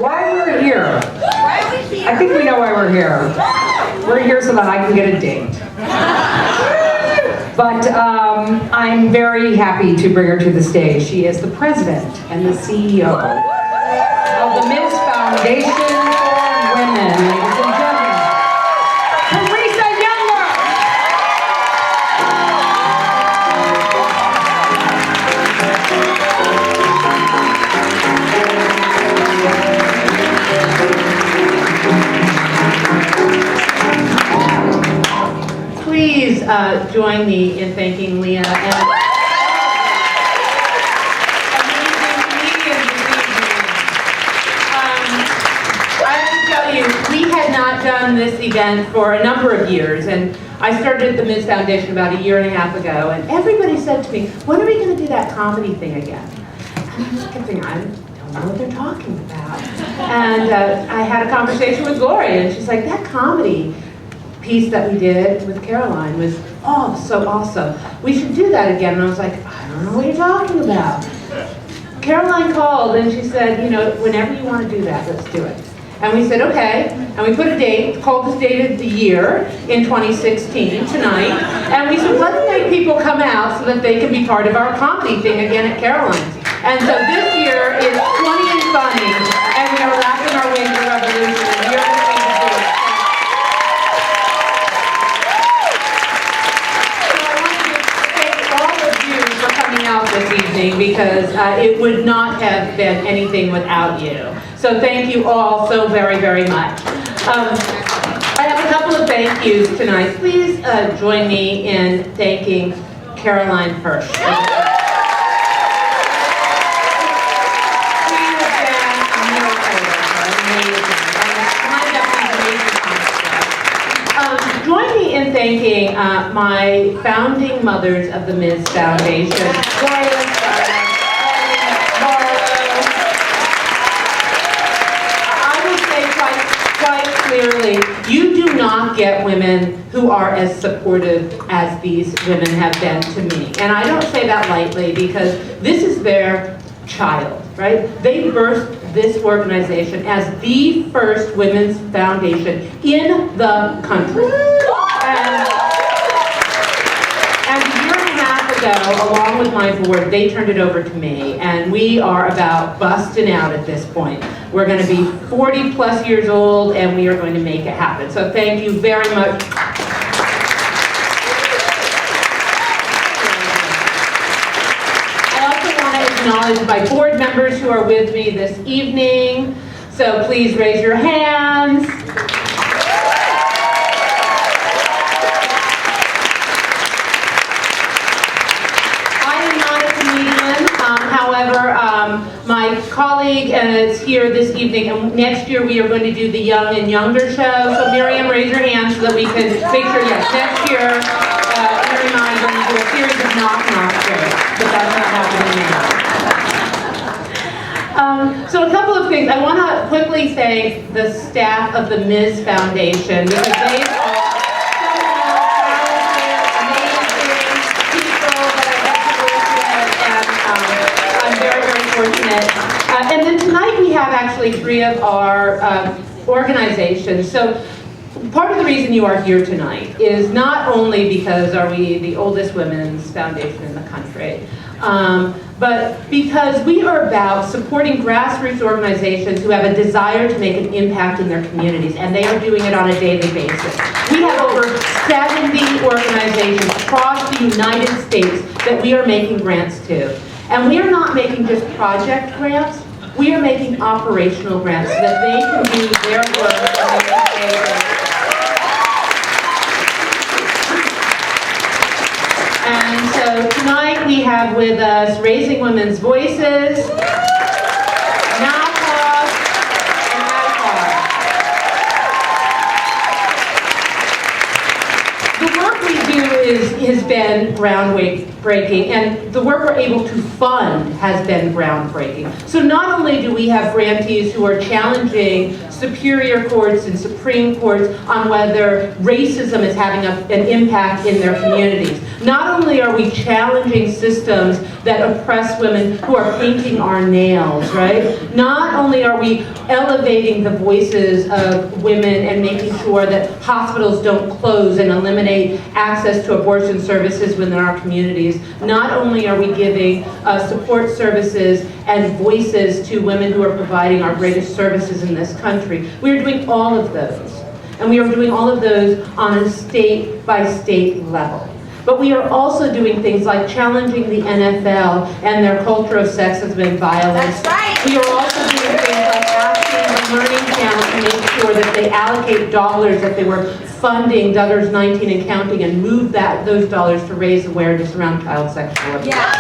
Why we're here? I think we know why we're here. We're here so that I can get a date. But I'm very happy to bring her to the stage. She is the president and the CEO of the Ms. Foundation for Women, ladies and gentlemen. Teresa Younger! Please join me in thanking Lea and I have to tell you, we had not done this event for a number of years, and I started at the Ms. Foundation about 1.5 years ago, and everybody said to me, when are we going to do that comedy thing again? And I kept thinking, I don't know what they're talking about. And I had a conversation with Gloria, and she's like, that comedy piece that we did with Caroline was, oh, so awesome. We should do that again. And I was like, I don't know what you're talking about. Caroline called and she said, you know, whenever you want to do that, let's do it. And we said, okay. And we put a date, called this date of the year in 2016, tonight. And we said, let's make people come out so that they can be part of our comedy thing again at Caroline's. And so this year is 20 and Funny, and we are laughing our way through Revolution. And you're going to do it. Out this evening because it would not have been anything without you. So thank you all so very, very much. I have a couple of thank yous tonight. Please join me in thanking Caroline Hirsch. Join me in thanking my founding mothers of the Ms. Foundation. I would say quite clearly, you do not get women who are as supportive as these women have been to me. And I don't say that lightly because this is their child, right? They birthed this organization as the first women's foundation in the country. And a year and a half ago, along with my board, they turned it over to me, and we are about busting out at this point. We're going to be 40 plus years old, and we are going to make it happen. So thank you very much. Acknowledge my board members who are with me this evening. So please raise your hands. I am not a comedian. However, my colleague is here this evening, and next year we are going to do the Young and Younger show. So Miriam, raise your hand so that we can make sure, yes, next year, Miriam and I are going to do a series of knock-knock shows, but that's not happening now. So a couple of things. I want to quickly thank the staff of the Ms. Foundation because they are I'm very, very fortunate. And then tonight we have actually 3 of our organizations. So part of the reason you are here tonight is not only because are we the oldest women's foundation in the country, but because we are about supporting grassroots organizations who have a desire to make an impact in their communities, and they are doing it on a daily basis. We have over 70 organizations across the United States that we are making grants to. And we are not making just project grants, we are making operational grants so that they can do their work and they can pay their. And so tonight we have with us Raising Women's Voices, NAPA, and ADCAR. The work we do has been groundbreaking, and the work we're able to fund has been groundbreaking. So not only do we have grantees who are challenging superior courts and supreme courts on whether racism is having an impact in their communities, not only are we challenging systems that oppress women who are painting our nails, right? Not only are we elevating the voices of women and making sure that hospitals don't close and eliminate access to abortion services within our communities, not only are we giving support services and voices to women who are providing our greatest services in this country, we are doing all of those. And we are doing all of those on a state-by-state level. But we are also doing things like challenging the NFL and their culture of sexism and violence. That's right. We are also doing things like asking the Learning Channel to make sure that they allocate dollars, that they were funding Duggars 19 and counting, and move those dollars to raise awareness around child sexual abuse. Yeah.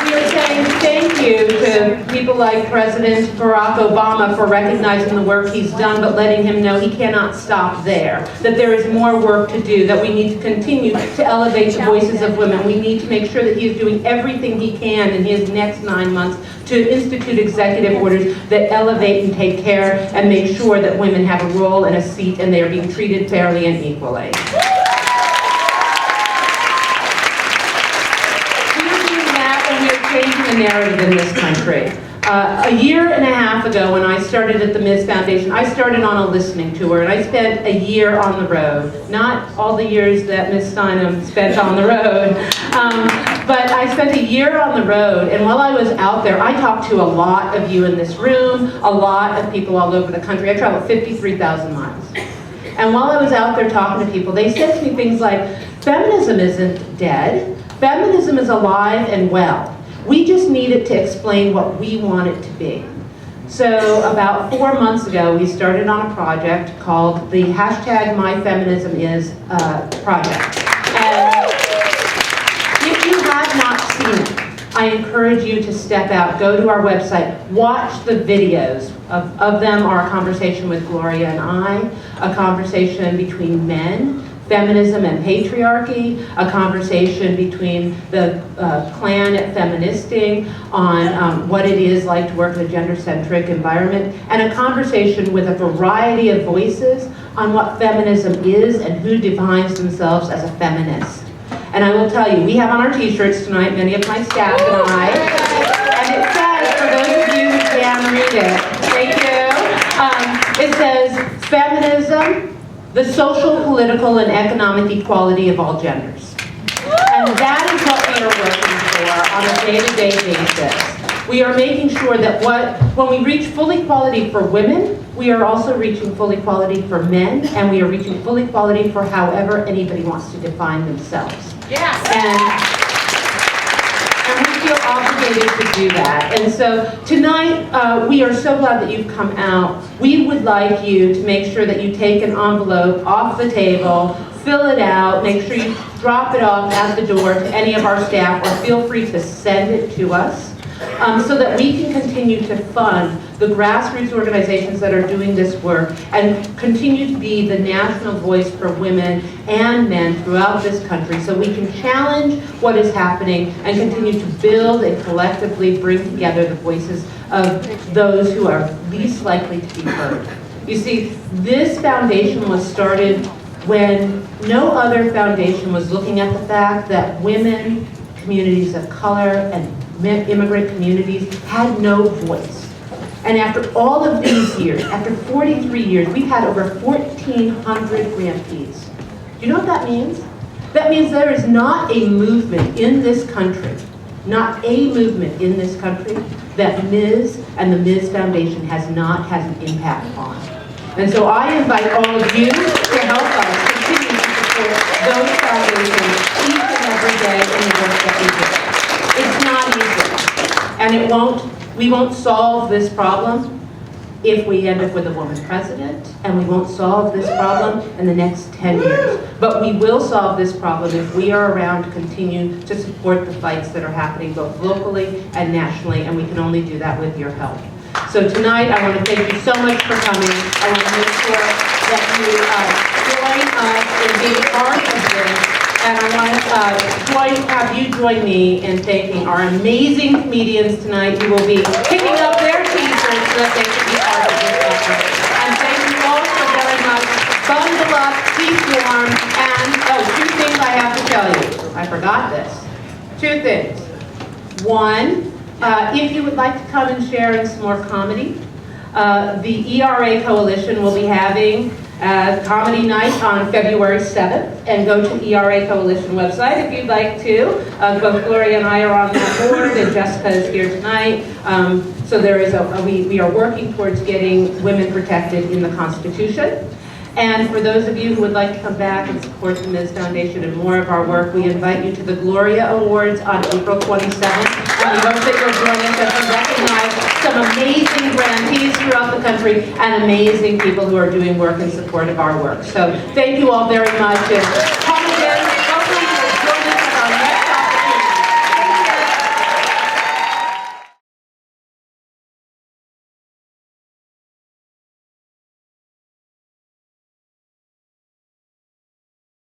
We are saying thank you to people like President Barack Obama for recognizing the work he's done, but letting him know he cannot stop there, that there is more work to do, that we need to continue to elevate the voices of women. We need to make sure that he is doing everything he can in his next 9 months to institute executive orders that elevate and take care and make sure that women have a role and a seat and they are being treated fairly and equally. Changing the narrative in this country. A year and a half ago when I started at the Ms. Foundation, I started on a listening tour, and I spent a year on the road. Not all the years that Ms. Steinem spent on the road, but I spent a year on the road, and while I was out there, I talked to a lot of you in this room, a lot of people all over the country. I traveled 53,000 miles. And while I was out there talking to people, they said to me things like, feminism isn't dead, feminism is alive and well. We just needed to explain what we want it to be. So about 4 months ago, we started on a project called the #MyFeminismIs project. And if you have not seen it, I encourage you to step out, go to our website, watch the videos. Of them are a conversation with Gloria and I, a conversation between men, feminism and patriarchy, a conversation between the clan at Feministing on what it is like to work in a gender-centric environment, and a conversation with a variety of voices on what feminism is and who defines themselves as a feminist. And I will tell you, we have on our t-shirts tonight, many of my staff and I, and it says, for those of you who can read it, thank you, it says, feminism, the social, political, and economic equality of all genders. And that is what we are working for on a day-to-day basis. We are making sure that when we reach full equality for women, we are also reaching full equality for men, and we are reaching full equality for however anybody wants to define themselves. Yes. And we feel obligated to do that. And so tonight, we are so glad that you've come out. We would like you to make sure that you take an envelope off the table, fill it out, make sure you drop it off at the door to any of our staff, or feel free to send it to us, so that we can continue to fund the grassroots organizations that are doing this work and continue to be the national voice for women and men throughout this country, so we can challenge what is happening and continue to build and collectively bring together the voices of those who are least likely to be heard. You see, this foundation was started when no other foundation was looking at the fact that women, communities of color, and immigrant communities had no voice. And after all of these years, after 43 years, we've had over 1,400 grantees. Do you know what that means? That means there is not a movement in this country, not a movement in this country that Ms. and the Ms. Foundation has not had an impact on. And so I invite all of you to help us continue to support those foundations each and every day in the work that we do. It's not easy, and we won't solve this problem if we end up with a woman president, and we won't solve this problem in the next 10 years. But we will solve this problem if we are around to continue to support the fights that are happening both locally and nationally, and we can only do that with your help. So tonight, I want to thank you so much for coming. I want to make sure that you join us and being part of this. And I want to have you join me in thanking our amazing comedians tonight who will be picking up their t-shirts so that they can be part of this effort. And thank you all so very much. Bundle up, keep warm, and, two things I have to tell you. I forgot this. Two things. One, if you would like to come and share in some more comedy, the ERA Coalition will be having comedy night on February 7th, and go to ERA Coalition website if you'd like to. Both Gloria and I are on that board, and Jessica is here tonight. So there is we are working towards getting women protected in the Constitution. And for those of you who would like to come back and support the Ms. Foundation and more of our work, we invite you to the Gloria Awards on April 27th. And we hope that you'll join us as we recognize some amazing grantees throughout the country and amazing people who are doing work in support of our work. So thank you all very much.